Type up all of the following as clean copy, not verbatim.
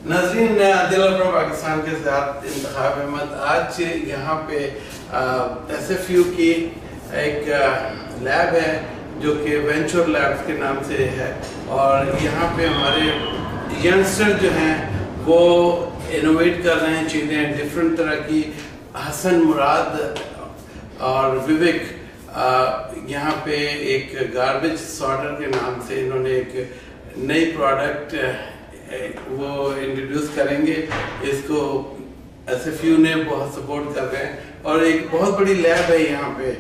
नाज़रीन, दिल अपना पाकिस्तान के साथ इंतखाब अहमद आज यहाँ पे SFU की एक लैब है जो कि वेंचर लैब्स के नाम से है और यहाँ पे हमारे यंगस्टर जो हैं वो इनोवेट कर रहे हैं चीज़ें डिफरेंट तरह की। हसन मुराद और विवेक यहाँ पे एक गार्बेज सॉर्टर के नाम से इन्होंने एक नई प्रोडक्ट वो इंट्रोड्यूस करेंगे। इसको SFU ने बहुत सपोर्ट कर रहे हैं और एक बहुत बड़ी लैब है यहाँ पे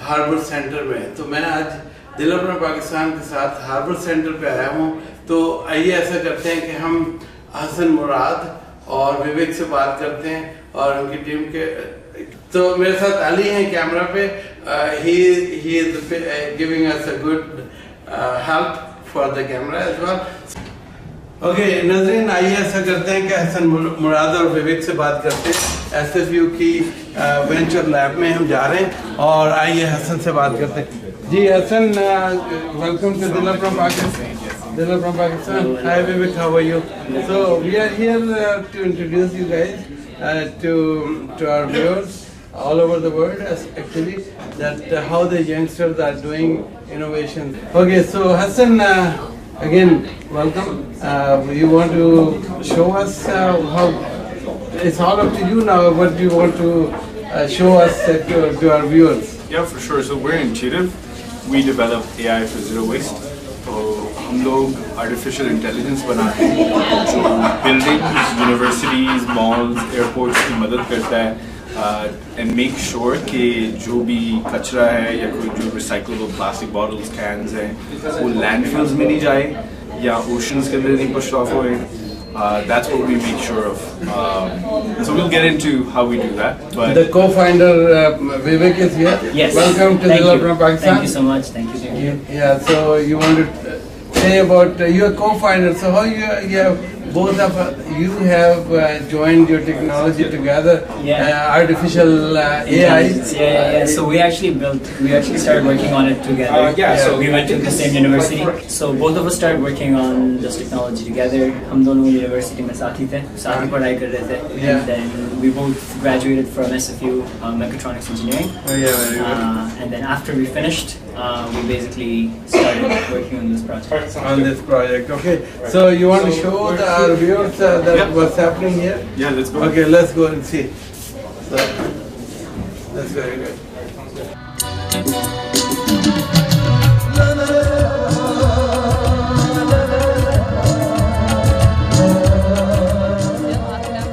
हार्बर सेंटर में। तो मैं आज दिल अपना पाकिस्तान के साथ हार्बर सेंटर पे आया हूँ। तो आइए ऐसा करते हैं कि हम हसन मुराद और विवेक से बात करते हैं और उनकी टीम के। तो मेरे साथ अली हैं कैमरा पे। he is giving us a good help for the camera as well. Okay नाज़रीन, आइए ऐसा करते हैं कि हसन मुराद और विवेक से बात करते हैं। SFU की वेंचर लैब में हम जा रहे हैं और आइए हसन से बात करते हैं। जी हसन, वेलकम टू दिल अपना पाकिस्तान। दिल अपना Pakistan. Hi Vivek, how are you? So we are here to introduce you guys to our viewers all over the world, actually, that how the youngsters are doing innovation. Okay, so Hassan, again, welcome. You want to show us how? It's all up to you now. What do you want to show us to our viewers? Yeah, for sure. So we're intuitive. We develop AI for zero waste. तो हम लोग artificial intelligence बनाते हैं जो buildings, universities, malls, airports की मदद करता है एंड मेक श्योर कि जो भी कचरा है या कोई जो रिसाइक्लेबल प्लास्टिक बॉटल्स, कैन्स हैं वो लैंडफिल्स में नहीं जाए या ओशंस के अंदर नहीं पुश ऑफ होए. That's what we make sure of. So we'll get into how we do that. But the co-founder Vivek is here. Yes. Welcome to Dill Apna Pakistan. Thank you so much. Thank you. Yeah. So you want to say about your co-founder? So how you have both of you have joined your technology together? Yeah. Artificial AI. Yeah. So we actually started working on it together. So we went to the same university. So both of us started working on this technology together. हम दोनों university में साथ ही थे, साथ ही पढ़ाई कर रहे थे. And then we both graduated from SFU mechatronics engineering. And then after we finished, we basically started working on this project. Okay. So you want to show our viewers what's happening here? Yeah, let's go. Okay, let's go and see. So that's very good.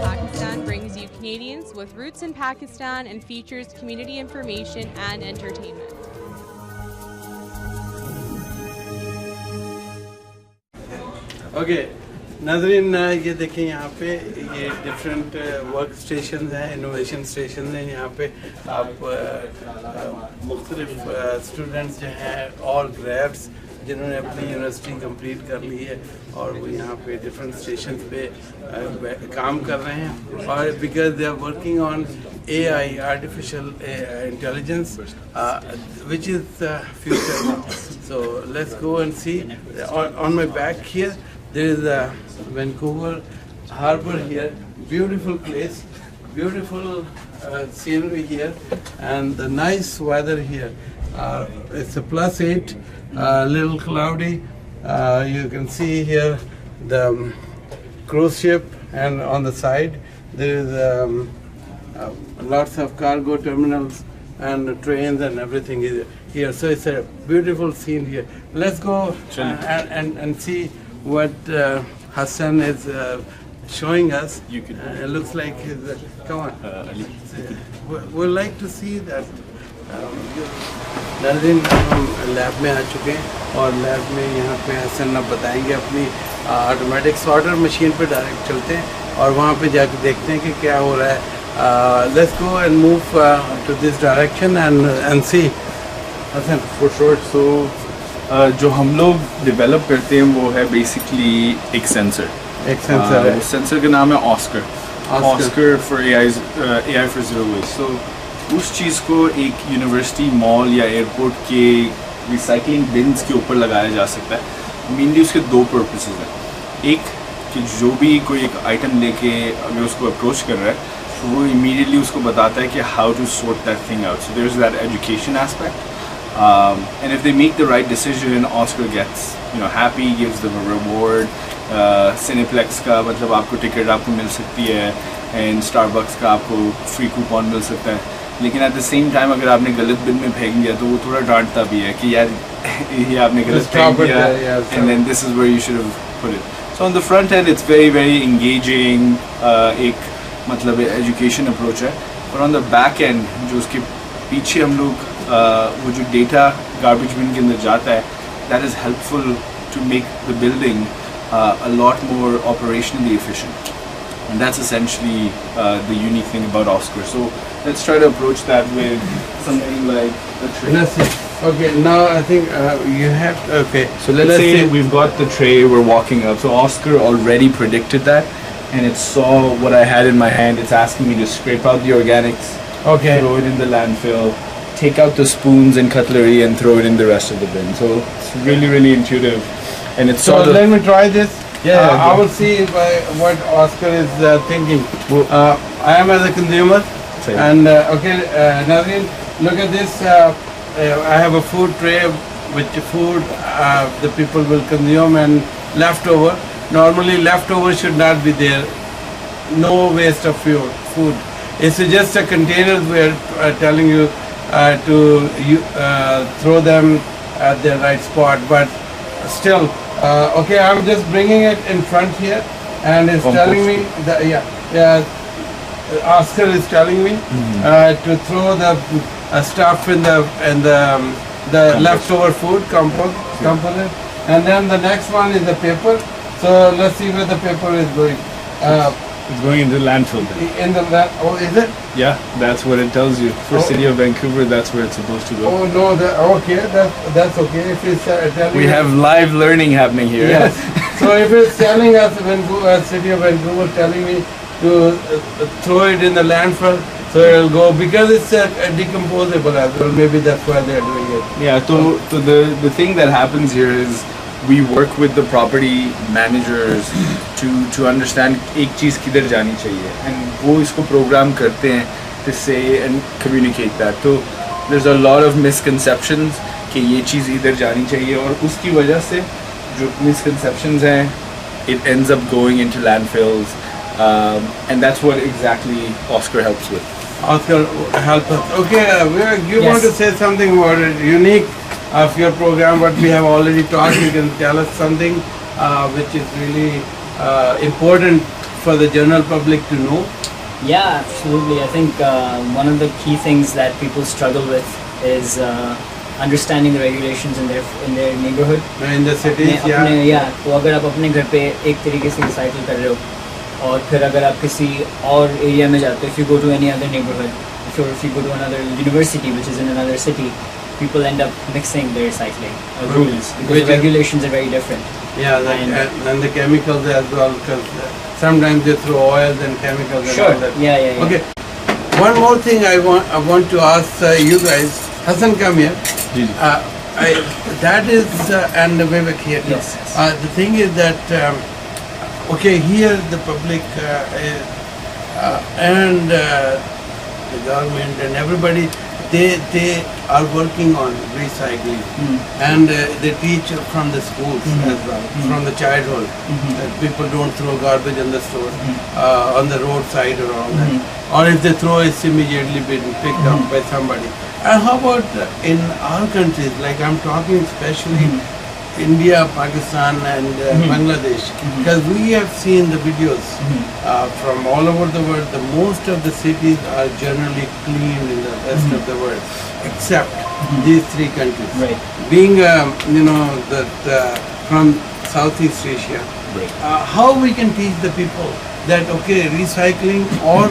Pakistan brings you Canadians with roots in Pakistan and features community information and entertainment. Okay नाज़रीन, ये देखें यहाँ पे ये different work station हैं, innovation station हैं। यहाँ पे आप मुख्तलिफ स्टूडेंट्स जो हैं और ग्रेड्स जिन्होंने अपनी यूनिवर्सिटी कंप्लीट कर ली है और वो यहाँ पे डिफरेंट स्टेशन पे काम कर रहे हैं और because they are working on AI, artificial intelligence, which is the future now. So let's go and see. On my back here, there is a Vancouver harbor here. Beautiful place, beautiful scenery here, and the nice weather here. It's a +8, little cloudy. You can see here the cruise ship, and on the side there is lots of cargo terminals and trains and everything is here. So it's a beautiful scene here. Let's go and see what Hassan is showing us. You could. It looks like he's, come on. We'd like to see that. नाज़रीन हम lab में आ चुके हैं और lab में यहाँ पे हसन अब बताएंगे अपनी ऑटोमेटिक सॉर्टर मशीन पे डायरेक्ट चलते हैं और वहाँ पे जाके देखते हैं कि क्या हो रहा है. Let's go and move to this direction and see. Hasan for sure. So जो हम लोग डेवलप करते हैं वो है बेसिकली एक सेंसर. है. सेंसर का नाम है Oscar for AI for zero waste. So उस चीज़ को एक यूनिवर्सिटी मॉल या एयरपोर्ट के रिसाइकलिंग बिन्स के ऊपर लगाया जा सकता है. मेनली उसके दो पर्पसेस हैं. एक कि जो भी कोई एक आइटम लेके अगर उसको अप्रोच कर रहा है तो वो इमीडिएटली उसको बताता है कि how to sort that thing out. So there is that education aspect. And if they make the right decision, Oscar gets happy, gives them a reward. Cineplex का मतलब आपको टिकट आपको मिल सकती है, and Starbucks का आपको फ्री कूपन मिल सकता है. लेकिन at the same time अगर आपने गलत बिन में फेंक दिया तो वो थोड़ा डांटता भी है कि यार ये आपने गलत फेंक दिया, and then this is where you should have put it. So on the front end it's very very engaging. एक मतलब education approach है. और on the back end जो उसके पीछे हम लोग वो जो डेटा गार्बेज बिन के अंदर जाता है, that is helpful to make the building a lot more operationally efficient, and that's essentially the unique thing about Oscar. So let's try to approach that with something like the tray. Okay, now I think you have. Okay, so let's say we've got the tray, we're walking up. So Oscar already predicted that, and it saw what I had in my hand. It's asking me to scrape out the organics, throw it in the landfill, take out the spoons and cutlery and throw it in the rest of the bin. So it's really really intuitive, and it's so sort of. Let me try this. Yeah, I will see what Oscar is thinking. I am as a consumer. Same. And Nazreen, look at this. I have a food tray with food the people will consume and leftover. Normally leftover should not be there. No waste of food. It's just a container we're telling you to throw them at the right spot, but still okay, I'm just bringing it in front here and it's telling me that Oscar is telling me to throw the stuff in the leftover food component, and then the next one is the paper. So let's see where the paper is going. It's going into the landfill then. In the oh, is it? Yeah, that's what it tells you. For City of Vancouver, that's where it's supposed to go. Oh no, okay, that's okay. If it's telling we have live learning happening here. Yes. So if it's telling us Vancouver, City of Vancouver, telling me to throw it in the landfill, so it'll go because it's decomposable as well. Maybe that's why they're doing it. Yeah. So the thing that happens here is we work with the property managers to understand एक चीज़ किधर जानी चाहिए, and वो इसको program करते हैं to say and communicate that. So there's a lot of misconceptions कि ये चीज़ इधर जानी चाहिए, और उसकी वजह से जो misconceptions हैं it ends up going into landfills, and that's what exactly Oscar helps with. Oscar help us. Okay, you want to say something about it, unique of your program, what we have already talked. You can tell us something which is really important for the general public to know. Yeah, absolutely. I think one of the key things that people struggle with is understanding the regulations in their neighborhood. In the cities, तो अगर आप अपने घर पे एक तरीके से recycle कर रहे हो, और फिर अगर आप किसी और एरिया में जाते हो, if you go to any other neighborhood, if you go to another university which is in another city, people end up mixing their recycling rules because the regulations are very different. Yeah, and the chemicals as well, because sometimes they throw oils and chemicals and all that. Yeah. Okay, one more thing I want to ask you guys. Hassan, come here. That is and Vivek here. Yes. The thing is that okay, here the public and the government and everybody, they are working on recycling, and they teach from the schools as well, from the childhood, that people don't throw garbage on the store, on the roadside or all that, or if they throw, it's immediately been picked up by somebody. And how about in our countries, like I'm talking especially India, Pakistan and Bangladesh, because we have seen the videos from all over the world. The most of the cities are generally clean in the rest of the world, except these three countries. Right. Being from Southeast Asia, how we can teach the people that recycling or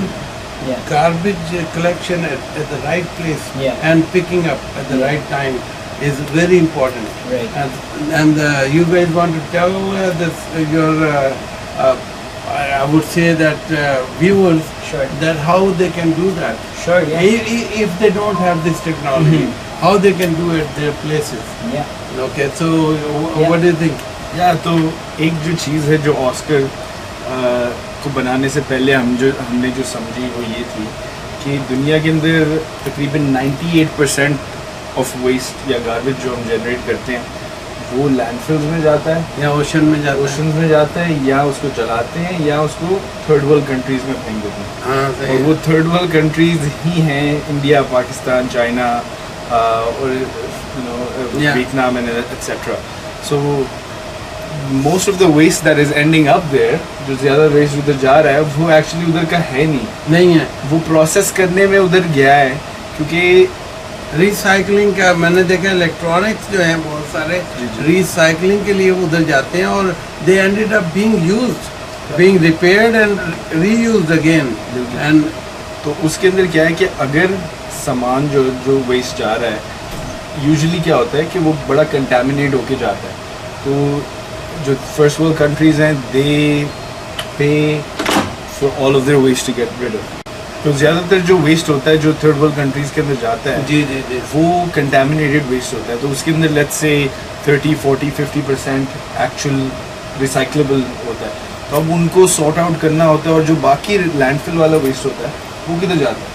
garbage collection at the right place and picking up at the right time is very important. Right. And you guys want to tell I would say that viewers that how they can do that. Sure, yeah. If they don't have this technology, how they can do it their places. Yeah. Okay, so what do you think? तो एक जो चीज़ है जो Oscar को बनाने से पहले हमने जो समझी वो ये थी कि दुनिया के अंदर तकरीबन 98% ऑफ वेस्ट या गार्बेज जो हम जनरेट करते हैं वो लैंडफिल्स में जाता है या ओशन में जाता है या उसको जलाते हैं या उसको थर्ड वर्ल्ड कंट्रीज़ में फेंक देते हैं। और वो थर्ड वर्ल्ड कंट्रीज़ ही हैं इंडिया, पाकिस्तान, चाइना और Vietnam and etcetera. So most of the waste that is ending up there, जो ज़्यादा वेस्ट उधर जा रहा है वो एक्चुअली उधर का है नहीं है, वो प्रोसेस करने में उधर गया है। क्योंकि रिसाइकलिंग का मैंने देखा, इलेक्ट्रॉनिक्स जो हैं बहुत सारे रिसाइकलिंग के लिए उधर जाते हैं और they ended up being used, being repaired and reused again. And तो उसके अंदर क्या है कि अगर सामान जो वेस्ट जा रहा है, यूजुअली क्या होता है कि वो बड़ा कंटामिनेट होके जाता है। तो जो फर्स्ट वर्ल्ड कंट्रीज़ हैं they pay for all of their waste to get rid of. तो ज़्यादातर जो वेस्ट होता है जो थर्ड वर्ल्ड कंट्रीज़ के अंदर जाता है वो कंटामिनेटेड वेस्ट होता है। तो उसके अंदर लेट्स से 30, 40, 50% एक्चुअल रिसाइक्लेबल होता है। तो अब उनको सॉर्ट आउट करना होता है और जो बाकी लैंडफिल वाला वेस्ट होता है वो किधर जाता है।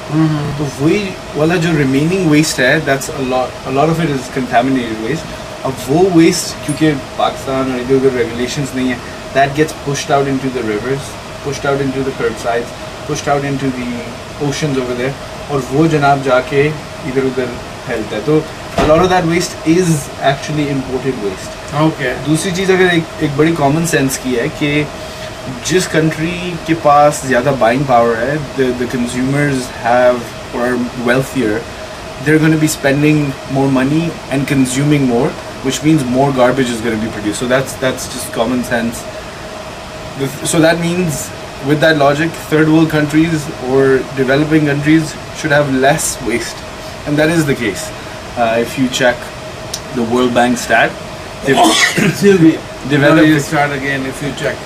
तो वही वाला जो रिमेनिंग वेस्ट है that's a lot of it is contaminated waste. अब वो वेस्ट क्योंकि पाकिस्तान और इधर उधर रेगुलेशंस नहीं है, that gets pushed out into the rivers, pushed out into the curbsides, pushed out into the oceans over there, और वो जनाब जाके इधर उधर फैलता है। तो a lot of that waste is actually imported waste. Okay. दूसरी चीज़ अगर एक बड़ी कॉमन सेंस की है कि जिस कंट्री के पास ज़्यादा बाइंग पावर है, the consumers have or are wealthier, they're going to be spending more money and consuming more, which means more garbage is going to be produced. So that's just common sense. So that means, with that logic, third world countries or developing countries should have less waste, and that is the case. If you check the World Bank stat, start again. If you check,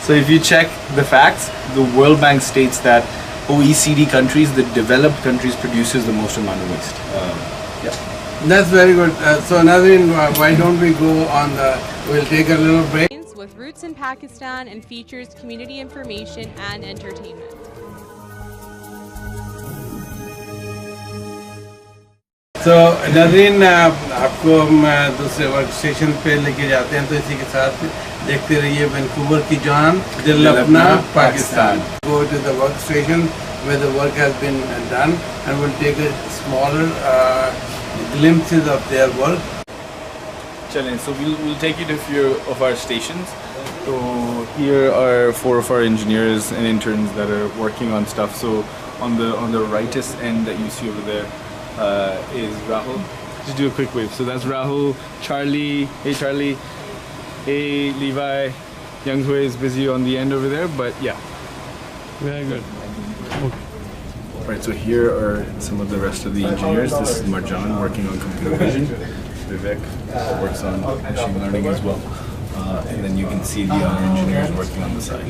so if you check the facts, the World Bank states that OECD countries, the developed countries, produces the most amount of waste. That's very good. So Nazreen, why don't we go on we'll take a little break. With roots in Pakistan and features community information and entertainment. So Nazreen, आपको हम दूसरे work station पे लेके जाते हैं, तो इसी के साथ देखते रहिए वैंकूवर की जान, दिल अपना Pakistan. Go to the work station where the work has been done and we'll take a smaller glimpses of their work. Challenge. So we'll take you to a few of our stations. So here are 4 of our engineers and interns that are working on stuff. So on the rightest end that you see over there is Rahul. Just do a quick wave. So that's Rahul, Charlie. Hey Charlie. Hey Levi. Young Hui is busy on the end over there, but yeah. Very good. Okay. Alright, so here are some of the rest of the engineers. This is Marjan working on computer vision. Vivek works on machine learning as well. And then you can see the other engineers working on the side.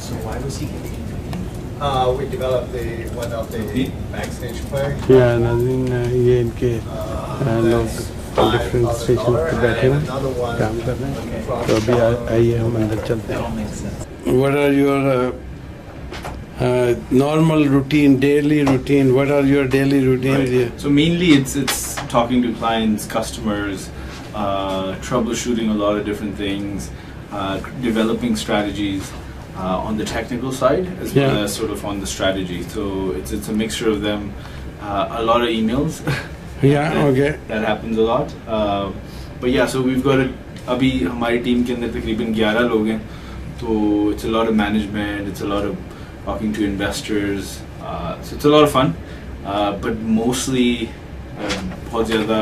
So why was he getting interviewed? We developed one of the backstage player. Yeah, Nazreen, ये इनके लोग different station पे बैठे हैं, काम कर रहे हैं. तो अभी आइए हम अंदर चलते हैं. What are your normal routine, daily routine? What are your daily routines Right. here? So mainly it's talking to clients, customers, troubleshooting a lot of different things, developing strategies on the technical side as well Yeah. as sort of on the strategy. So it's a mixture of them. A lot of emails. Yeah, okay. That happens a lot. But yeah, so we've got अभी हमारी team के अंदर तकरीबन 11 लोग हैं. So it's a lot of management, it's a lot of talking to investors. So it's a lot of fun. But mostly बहुत ज़्यादा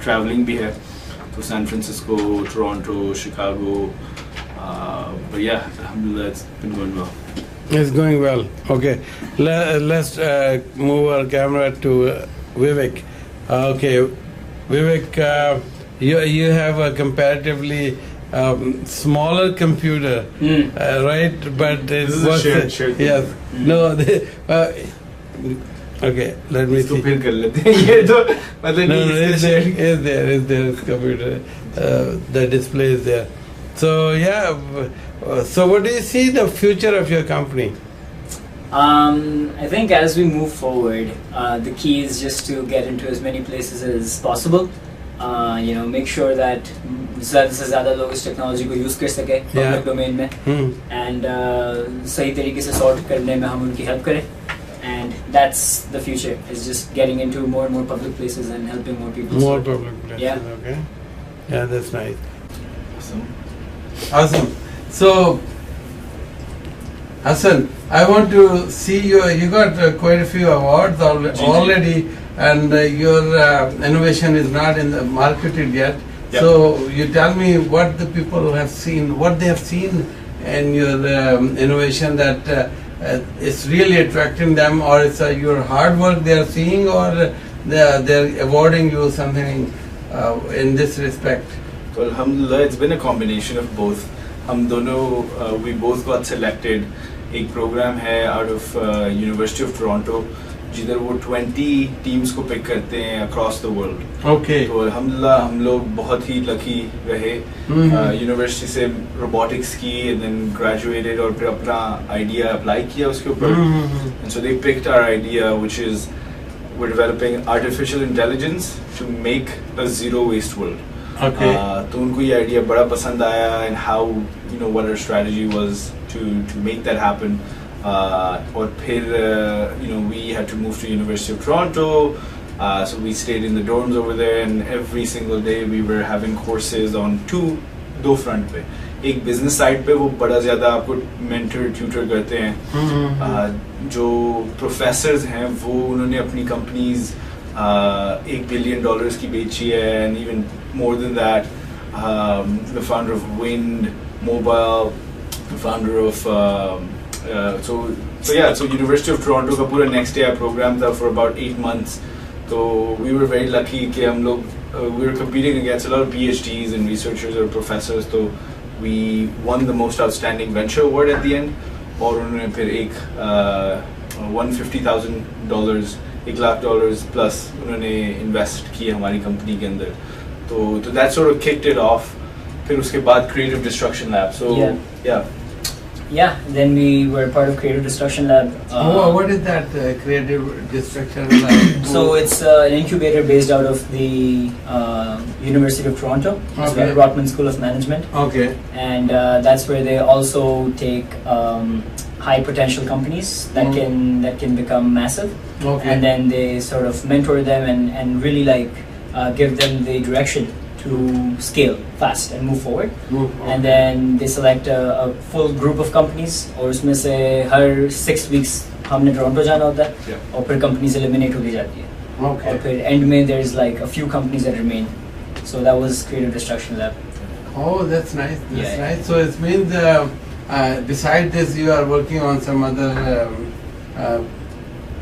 traveling भी है. So San Francisco, Toronto, Chicago. But yeah, alhamdulillah, it's been going well. It's going well. Okay. Let's move our camera to Vivek. Okay, Vivek, you have a comparatively smaller computer, right? But it This is a works. shared Yes. No. Okay. Let me इसको see. फिर कर लेते हैं ये तो मतलब No, नहीं it's there. It's there. It's there. It's computer. The display is there. So yeah. So what do you see the future of your company? I think as we move forward, the key is just to get into as many places as possible. Make sure that ज़्यादा से ज़्यादा लोग इस technology को use कर सके public domain में, and सही तरीके से सॉर्ट करने में हम उनकी हेल्प करें. And that's the future, is just getting into more and more public places and helping more people. More public places. Yeah. Okay. Yeah, that's nice. Awesome. Awesome. So, Hassan, I want to see you. You got quite a few awards already, and your innovation is not marketed yet. Yep. So, you tell me what the people have seen, what they have seen in your innovation that it's really attracting them, or it's your hard work they are seeing, or they're awarding you something in this respect. Well, alhamdulillah, it's been a combination of both. हम दोनों we both got selected. एक programme है out of University of Toronto जिधर वो 20 teams को pick करते हैं across the world. Okay. तो अल्हम्दुलिल्लाह हम लोग बहुत ही लकी रहे. यूनिवर्सिटी से रोबोटिक्स की and then graduated और फिर अपना आइडिया अप्लाई किया उसके ऊपर. And so they picked our idea, which is we're developing artificial intelligence to make a zero waste world. Okay. तो उनको ये आइडिया बड़ा पसंद आया and how what our strategy was to make that happen. और फिर we had to move to University of Toronto, so we stayed in the dorms over there, and every single day we were having courses on दो front पे. एक business side पे वो बड़ा ज़्यादा आपको mentor tutor करते हैं. जो professors हैं वो उन्होंने अपनी companies $1 billion की बेची है, and even more than that. The founder of Wind Mobile, the founder of so University of Toronto का पूरा next year program था for about 8 months. So we were very lucky कि हम लोग we were competing against a lot of PhDs and researchers or professors. So we won the most outstanding venture award at the end. और उन्होंने फिर एक $150,000 $1 lakh plus उन्होंने invest किया हमारी company के अंदर. तो that sort of kicked it off. फिर उसके बाद Creative Destruction Lab. So yeah, then we were part of Creative Destruction Lab. What is that Creative Destruction Lab? So it's an incubator based out of the University of Toronto. It's Okay. Rotman School of Management. Okay. And that's where they also take high potential companies that can become massive. Okay. And then they sort of mentor them and really give them the direction to scale fast and move forward. Okay. And then they select a full group of companies, और उसमें से हर 6 weeks हमने Toronto जाना होता है, और फिर companies eliminate होती जाती है. Okay. और फिर end में there's like a few companies that remain. So that was Creative Destruction Lab. Oh, that's nice. That's Yeah. nice. So it means beside this, you are working on some other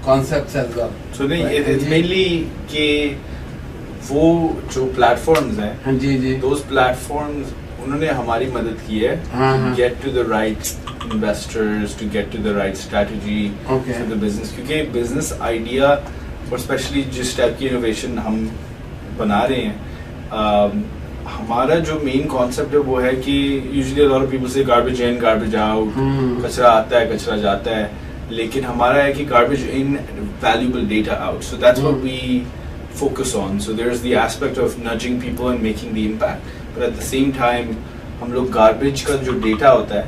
concepts as well. So Right. it's mainly कि वो जो platforms हैं, हाँ जी जी. those platforms उन्होंने हमारी मदद की है to get to the right investors, to get to the right strategy Okay. for the business. क्योंकि business idea और especially जिस type की innovation हम बना रहे हैं, हमारा जो main concept है वो है कि usually a lot of people say garbage in, garbage out, कचरा आता है, कचरा जाता है. लेकिन हमारा है कि garbage in, valuable data out. So that's what we focus on. So there's the aspect of nudging people and making the impact, but at the same time हम लोग garbage का जो data होता है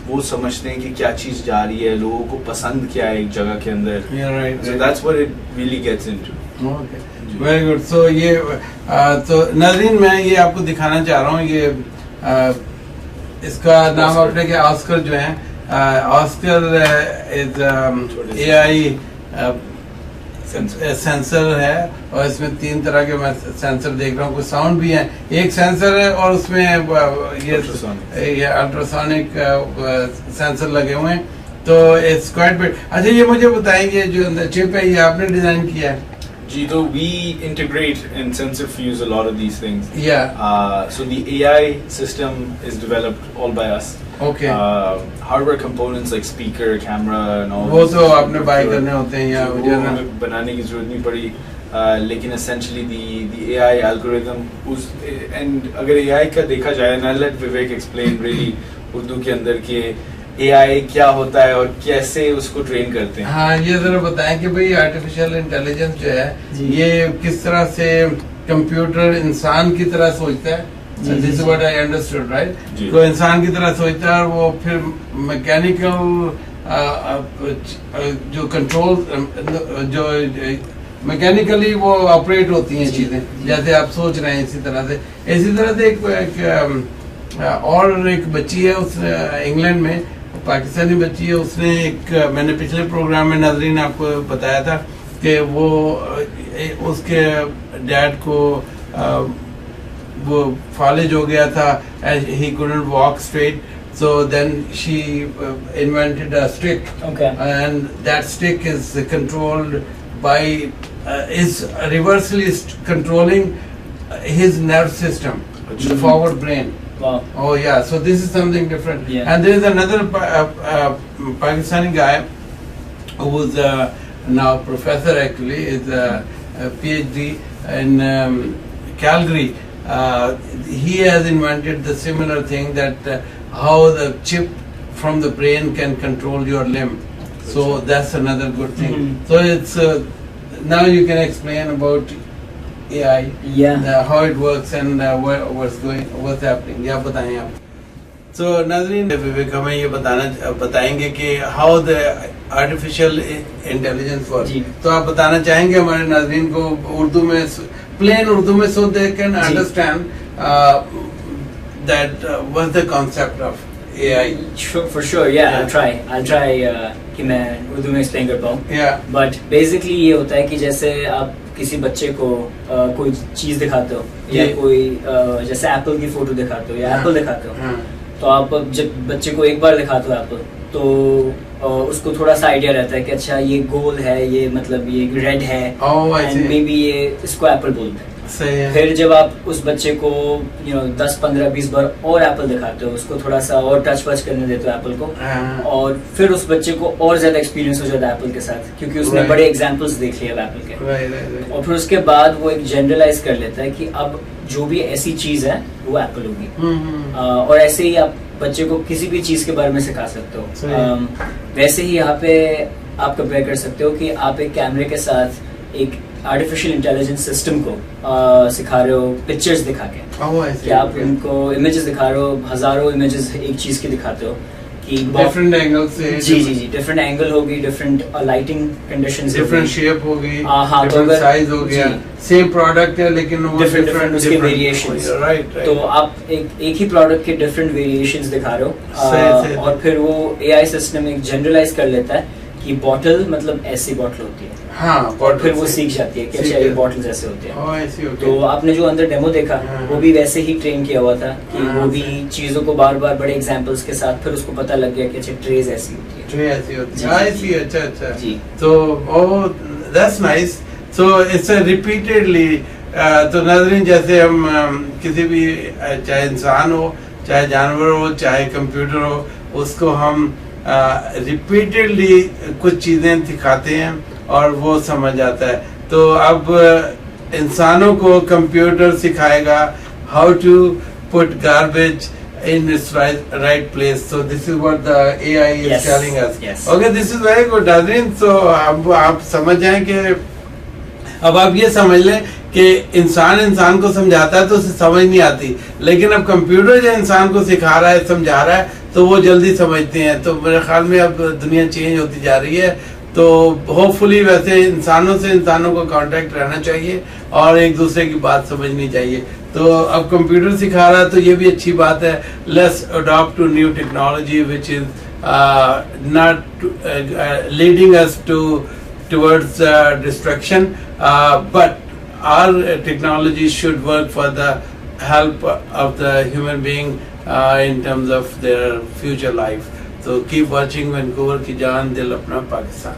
वो समझते हैं कि क्या चीज़ जा रही है, लोगों को पसंद क्या है एक जगह के अंदर. So that's what it really gets into. Okay. Very good. So ये तो नाज़रीन मैं ये आपको दिखाना चाह रहा हूँ, ये इसका नाम अपने के ऑस्कर जो है, ऑस्कर इज AI सेंसर है और इसमें 3 तरह के मैं सेंसर देख रहा हूँ, कुछ साउंड भी है, एक सेंसर है और उसमें ये अल्ट्रासोनिक सेंसर लगे हुए हैं. तो इट्स क्वाइट बिट. अच्छा ये मुझे बताएंगे जो अंदर चिप है ये आपने डिजाइन किया है? जी, तो we integrate and sensor fuse a lot of these things. Yeah. So the AI system is developed all by us. Okay. Hardware components like speaker, camera, and all. वो तो आपने बाय करने होते हैं या वो हमें बनाने की जरूरत नहीं पड़ी. लेकिन essentially the AI algorithm उस and अगर AI का देखा जाए, and I'll let Vivek explain really Urdu के अंदर के AI क्या होता है और कैसे उसको ट्रेन करते हैं. हाँ ये जरा बताएं कि भाई आर्टिफिशियल इंटेलिजेंस जो है ये किस तरह से कंप्यूटर इंसान की तरह सोचता है. This is what I understood, right? तो इंसान की तरह सोचता है और वो फिर मैकेनिकल जो कंट्रोल जो मैकेनिकली वो ऑपरेट होती हैं चीजें जैसे आप सोच रहे हैं. इसी तरह से एक बच्ची है उस इंग्लैंड में, पाकिस्तानी बच्ची है, उसने एक मैंने पिछले प्रोग्राम में नाज़रीन आपको बताया था कि वो उसके डैड को वो फालिज हो गया था and he couldn't walk straight, so then she invented a stick. Okay. And that stick is controlled by is reversely controlling his nerve system, the forward brain. Wow. Oh yeah, so this is something different. Yeah. And there is another Pakistani guy who's now professor, actually is a PhD in Calgary. He has invented the similar thing that how the chip from the brain can control your limb. So that's another good thing. So it's now you can explain about AI, how it works and what's happening. या बताएं आप. So नाज़रीन विवेक हमें ये बताएंगे कि how the artificial intelligence works. तो आप बताना चाहेंगे हमारे नाज़रीन को उर्दू में, plain उर्दू में, so they can understand that what's the concept of AI. Sure, for sure, yeah. I'll try कि मैं उर्दू में explain कर पाऊँ. But basically ये होता है कि जैसे आप किसी बच्चे को कोई चीज दिखाते हो या कोई जैसे एप्पल की फोटो दिखाते हो या एप्पल दिखाते हो, तो आप जब बच्चे को एक बार दिखाते हो एप्पल तो उसको थोड़ा सा आइडिया रहता है कि अच्छा ये गोल है, ये मतलब ये रेड है एंड मे बी ये इसको एप्पल बोलते हैं. फिर जब आप उस बच्चे को 10, 15, 20 बार और एप्पल दिखाते हो, उसको थोड़ा सा और टच वच करने देते हो एप्पल को, और फिर उस बच्चे को और ज्यादा एक्सपीरियंस हो जाता है एप्पल के साथ क्योंकि उसने बड़े एग्जांपल्स देख लिए एप्पल के. और फिर उसके बाद वो एक जनरलाइज कर लेता है कि अब जो भी ऐसी चीज है वो एप्पल होगी. और ऐसे ही आप बच्चे को किसी भी चीज के बारे में सिखा सकते हो. वैसे ही यहाँ पे आप कंपेयर कर सकते हो कि आप एक कैमरे के साथ एक आर्टिफिशियल इंटेलिजेंस सिस्टम को सिखा रहे हो पिक्चर्स दिखा के, कि आप उनको इमेजेस दिखा रहे हो, हजारों इमेजेस एक चीज की दिखाते हो कि डिफरेंट एंगल से. जी, डिफरेंट एंगल होगी, different lighting conditions, different shape होगी, डिफरेंट साइज हो गया, सेम प्रोडक्ट है लेकिन वो डिफरेंट उसके वेरिएशंस. राइट. तो आप एक ही प्रोडक्ट के डिफरेंट वेरिएशंस दिखा रहे हो और फिर वो एआई सिस्टम एक जनरलाइज कर लेता है कि बॉटल मतलब ऐसी बॉटल होती है. और फिर वो सीख जाती है कि अच्छा ये बॉटल्स ऐसे होते हैं. तो आपने जो अंदर डेमो देखा वो भी वैसे ही ट्रेन किया हुआ था कि वो भी चीजों को बार बार बड़े एग्जांपल्स के साथ फिर उसको पता लग गया कि अच्छा ट्रेज ऐसी होती है, ट्रे ऐसी होती है. अच्छा जी. तो that's nice. So it's repeatedly. तो नाज़रीन जैसे हम किसी भी चाहे इंसान हो, चाहे जानवर हो, चाहे कंप्यूटर हो, उसको हम रिपीटेडली कुछ चीजें सिखाते हैं और वो समझ आता है. तो अब इंसानों को कंप्यूटर सिखाएगा how to put garbage in its right place. So this is what the AI is Yes. telling us. Yes. Okay, this is very good, Nazreen. So अब आप समझ जाएं कि अब आप ये समझ लें कि इंसान को समझाता है तो उसे समझ नहीं आती, लेकिन अब कंप्यूटर जो इंसान को सिखा रहा है, समझा रहा है, तो वो जल्दी समझते हैं. तो मेरे ख्याल में अब दुनिया चेंज होती जा रही है. तो होपफुली वैसे इंसानों से इंसानों को कांटेक्ट रहना चाहिए और एक दूसरे की बात समझनी चाहिए. तो अब कंप्यूटर सिखा रहा है तो ये भी अच्छी बात है. Let's adopt to new technology which is not leading us towards destruction, but our technology should work for the help of the human being in terms of their future life. So keep watching Vancouver की जान दिल अपना पाकिस्तान.